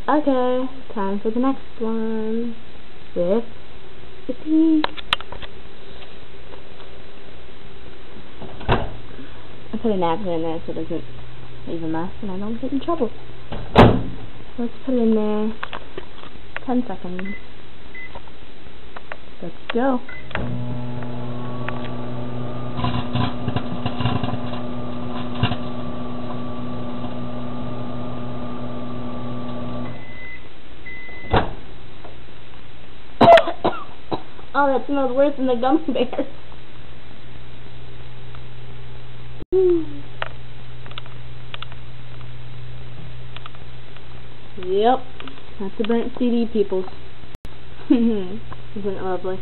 Okay, time for the next one with Zippy. I put a napkin in there so it doesn't leave a mess and I don't get in trouble. Let's put it in there. 10 seconds. Let's go. Oh, that smells worse than the gummy bears. Yep, that's the burnt CD, peoples. Isn't it lovely?